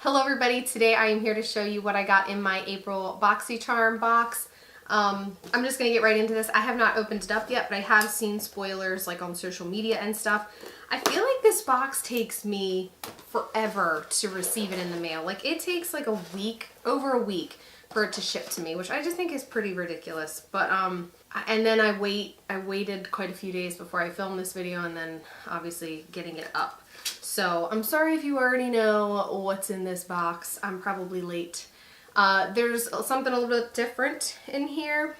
Hello everybody, today I am here to show you what I got in my April BoxyCharm box. I'm just going to get right into this. I have not opened it up yet, but I have seen spoilers like on social media and stuff. I feel like this box takes me forever to receive it in the mail. Like it takes like a week, over a week for it to ship to me, which I just think is pretty ridiculous. But and then I waited quite a few days before I filmed this video and then obviously getting it up. So I'm sorry if you already know what's in this box. I'm probably late. There's something a little bit different in here.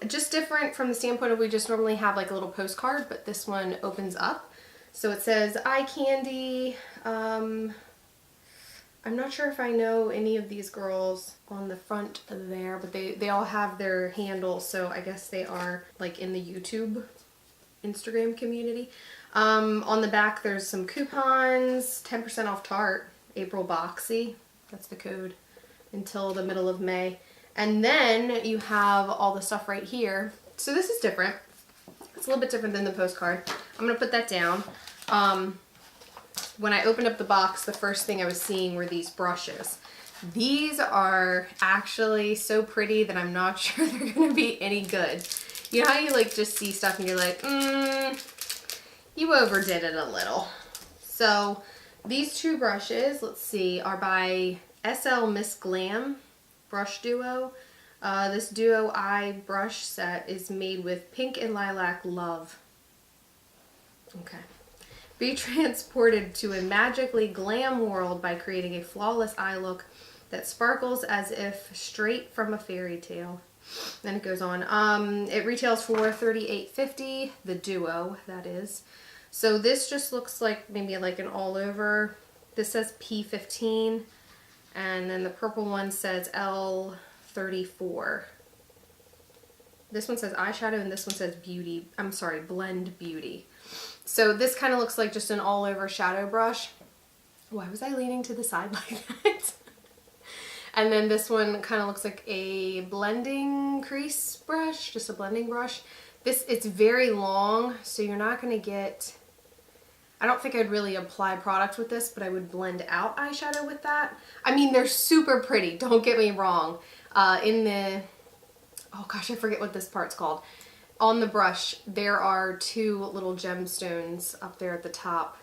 Just different from the standpoint of we just normally have like a little postcard, but this one opens up. So it says eye candy. I'm not sure if I know any of these girls on the front there, but they all have their handles, so I guess they are like in the YouTube Instagram community. On the back there's some coupons, 10% off Tarte, April Boxy, that's the code, until the middle of May. And then you have all the stuff right here. So this is different. It's a little bit different than the postcard. I'm going to put that down. When I opened up the box, the first thing I was seeing were these brushes. These are actually so pretty that I'm not sure they're going to be any good. You know how you like just see stuff and you're like, you overdid it a little. So these two brushes, let's see, are by SL Miss Glam brush duo. This duo eye brush set is made with pink and lilac love. Okay. Be transported to a magically glam world by creating a flawless eye look that sparkles as if straight from a fairy tale. Then it goes on. It retails for $38.50, the duo, that is. So this just looks like maybe like an all over. This says P15, and then the purple one says L34. This one says eyeshadow, and this one says beauty. I'm sorry, blend beauty. So this kind of looks like just an all over shadow brush. Why was I leaning to the side like that? And then this one kind of looks like a blending crease brush, just a blending brush. It's very long, so you're not going to get, I don't think I'd really apply product with this, but I would blend out eyeshadow with that. I mean, they're super pretty, don't get me wrong. Oh gosh, I forget what this part's called. On the brush, there are two little gemstones up there at the top.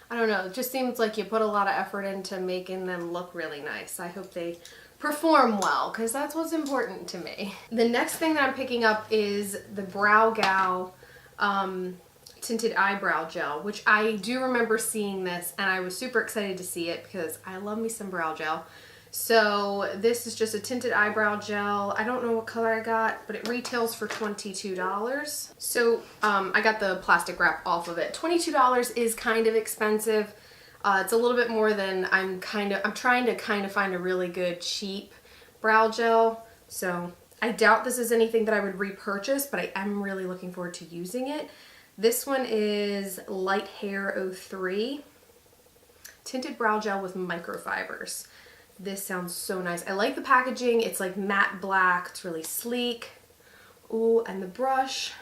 I don't know, it just seems like you put a lot of effort into making them look really nice. I hope they perform well, because that's what's important to me. The next thing that I'm picking up is the BrowGal Tinted Eyebrow Gel, which I do remember seeing this, and I was super excited to see it because I love me some brow gel. So this is just a tinted eyebrow gel. I don't know what color I got, but it retails for $22. So I got the plastic wrap off of it. $22 is kind of expensive. It's a little bit more than I'm trying to kind of find a really good cheap brow gel. So I doubt this is anything that I would repurchase, but I am really looking forward to using it. This one is Light Hair 03 Tinted Brow Gel with Microfibers. This sounds so nice. I like the packaging. It's like matte black. It's really sleek. Ooh, and the brush.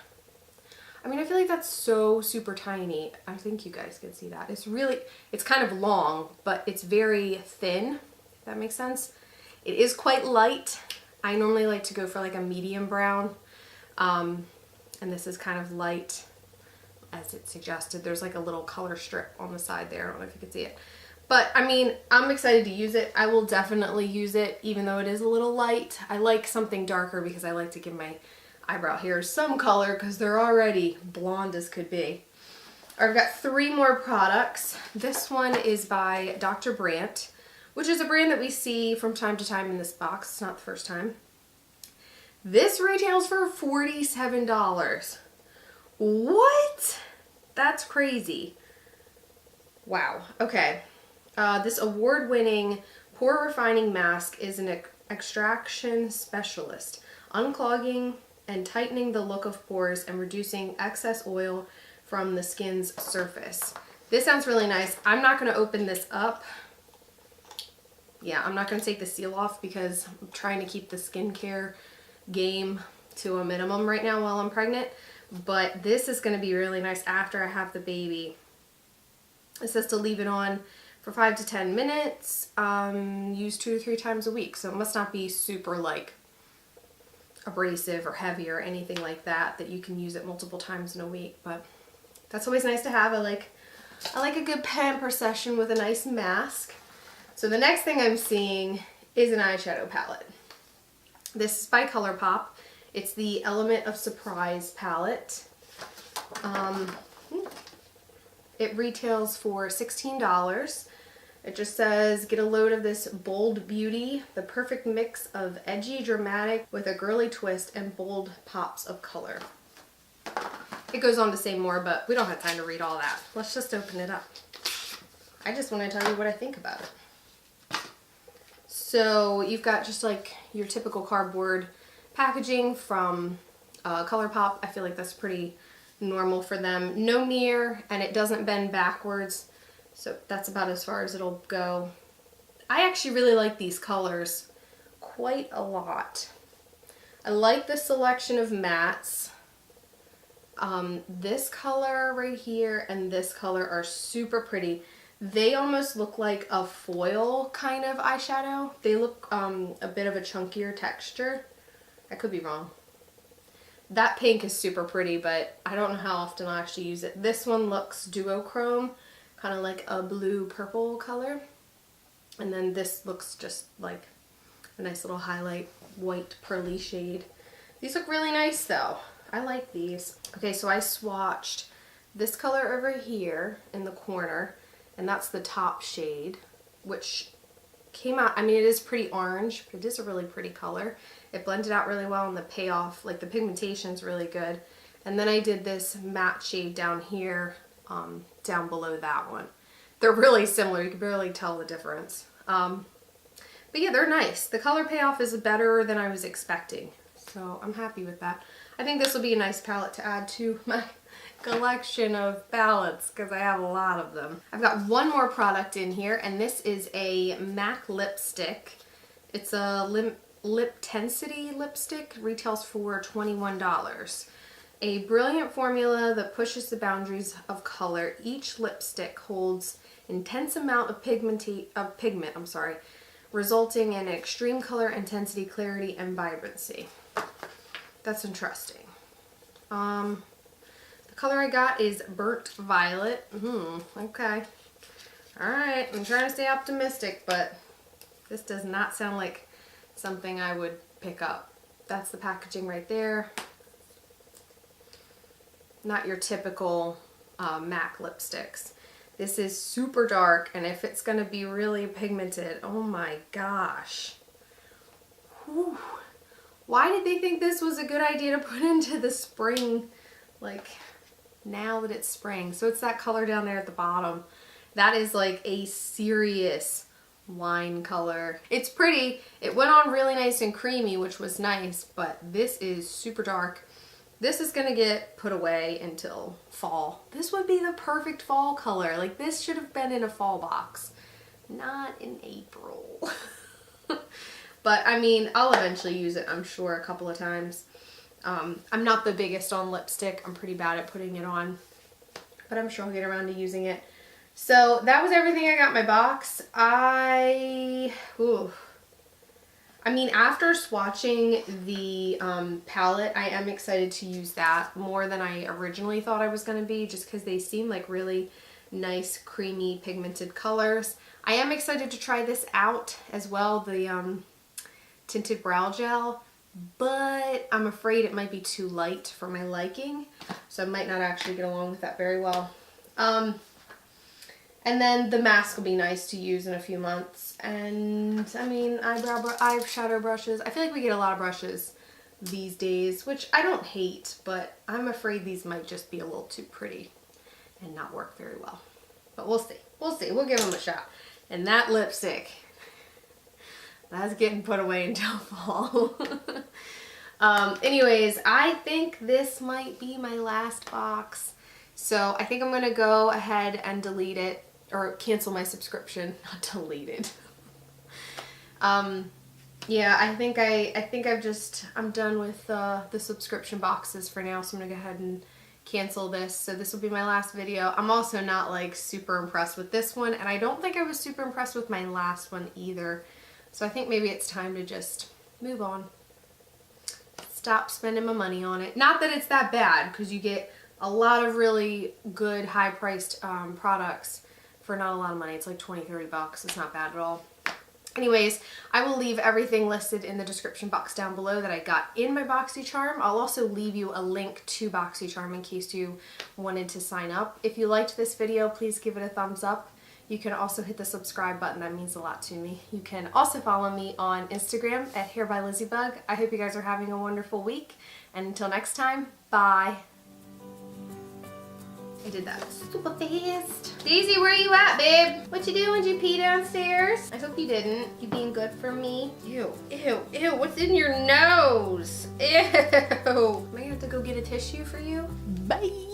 I mean, I feel like that's so super tiny. I think you guys can see that. It's kind of long, but it's very thin, if that makes sense. It is quite light. I normally like to go for like a medium brown. And this is kind of light, as it suggested. There's like a little color strip on the side there. I don't know if you can see it. But I mean, I'm excited to use it. I will definitely use it, even though it is a little light. I like something darker because I like to give my eyebrow hairs some color because they're already blonde as could be. I've got three more products. This one is by Dr. Brandt, which is a brand that we see from time to time in this box. It's not the first time. This retails for $47. What? That's crazy. Wow. Okay. This award-winning pore refining mask is an extraction specialist, unclogging and tightening the look of pores and reducing excess oil from the skin's surface. This sounds really nice. I'm not going to open this up. Yeah, I'm not going to take the seal off because I'm trying to keep the skincare game to a minimum right now while I'm pregnant. But this is going to be really nice after I have the baby. It says to leave it on for 5 to 10 minutes, used 2 to 3 times a week. So it must not be super like abrasive or heavy or anything like that, that you can use it multiple times in a week, but that's always nice to have. I like a good pamper session with a nice mask. So the next thing I'm seeing is an eyeshadow palette. This is by Colourpop. It's the Element of Surprise palette. It retails for $16. It just says, get a load of this bold beauty, the perfect mix of edgy, dramatic with a girly twist and bold pops of color. It goes on to say more, but we don't have time to read all that. Let's just open it up. I just want to tell you what I think about it. So you've got just like your typical cardboard packaging from Colourpop. I feel like that's pretty normal for them. No mirror, and it doesn't bend backwards. So that's about as far as it'll go. I actually really like these colors quite a lot. I like the selection of mattes. This color right here and this color are super pretty. They almost look like a foil kind of eyeshadow. They look a bit of a chunkier texture. I could be wrong. That pink is super pretty, but I don't know how often I'll actually use it. This one looks duochrome, kind of like a blue-purple color. And then this looks just like a nice little highlight white pearly shade. These look really nice though. I like these. Okay, so I swatched this color over here in the corner, and that's the top shade, which came out, I mean, it is pretty orange, but it is a really pretty color. It blended out really well, and the payoff, like the pigmentation is really good. And then I did this matte shade down here, down below that one. They're really similar, you can barely tell the difference. But yeah, they're nice. The color payoff is better than I was expecting, so I'm happy with that. I think this will be a nice palette to add to my collection of palettes because I have a lot of them. I've got one more product in here, and this is a MAC lipstick. It's a Liptensity lipstick, retails for $21. A brilliant formula that pushes the boundaries of color. Each lipstick holds intense amount of pigment, resulting in extreme color intensity, clarity, and vibrancy. That's interesting. The color I got is Burnt Violet. Okay. Alright, I'm trying to stay optimistic, but this does not sound like something I would pick up. That's the packaging right there. Not your typical MAC lipsticks. This is super dark, and if it's going to be really pigmented, oh my gosh. Whew. Why did they think this was a good idea to put into the spring, like now that it's spring? So it's that color down there at the bottom. That is like a serious wine color. It's pretty. It went on really nice and creamy, which was nice, but this is super dark. This is gonna get put away until fall. This would be the perfect fall color. Like, this should have been in a fall box, not in April. But I mean, I'll eventually use it, I'm sure, a couple of times. I'm not the biggest on lipstick. I'm pretty bad at putting it on, but I'm sure I'll get around to using it. So that was everything I got in my box. I mean, after swatching the palette, I am excited to use that more than I originally thought I was going to be, just because they seem like really nice, creamy, pigmented colors. I am excited to try this out as well, the Tinted Brow Gel, but I'm afraid it might be too light for my liking, so I might not actually get along with that very well. And then the mask will be nice to use in a few months. And I mean, eyeshadow brushes. I feel like we get a lot of brushes these days, which I don't hate, but I'm afraid these might just be a little too pretty and not work very well. But we'll see. We'll see. We'll give them a shot. And that lipstick, that's getting put away until fall. Anyways, I think this might be my last box. So I think I'm going to go ahead and delete it, or cancel my subscription, not delete it. Yeah, I think I'm done with the subscription boxes for now, so I'm gonna go ahead and cancel this. So this will be my last video. I'm also not like super impressed with this one, and I don't think I was super impressed with my last one either. So I think maybe it's time to just move on. Stop spending my money on it. Not that it's that bad, because you get a lot of really good high-priced products for not a lot of money. It's like 20-30 bucks. It's not bad at all. Anyways, I will leave everything listed in the description box down below that I got in my BoxyCharm. I'll also leave you a link to BoxyCharm in case you wanted to sign up. If you liked this video, please give it a thumbs up. You can also hit the subscribe button. That means a lot to me. You can also follow me on Instagram at HairbyLizzyBug. I hope you guys are having a wonderful week. And until next time, bye. I did that super fast. Daisy, where you at, babe? What you doing? Did you pee downstairs? I hope you didn't. You being good for me? Ew, ew, ew. What's in your nose? Ew. Am I gonna have to go get a tissue for you? Bye.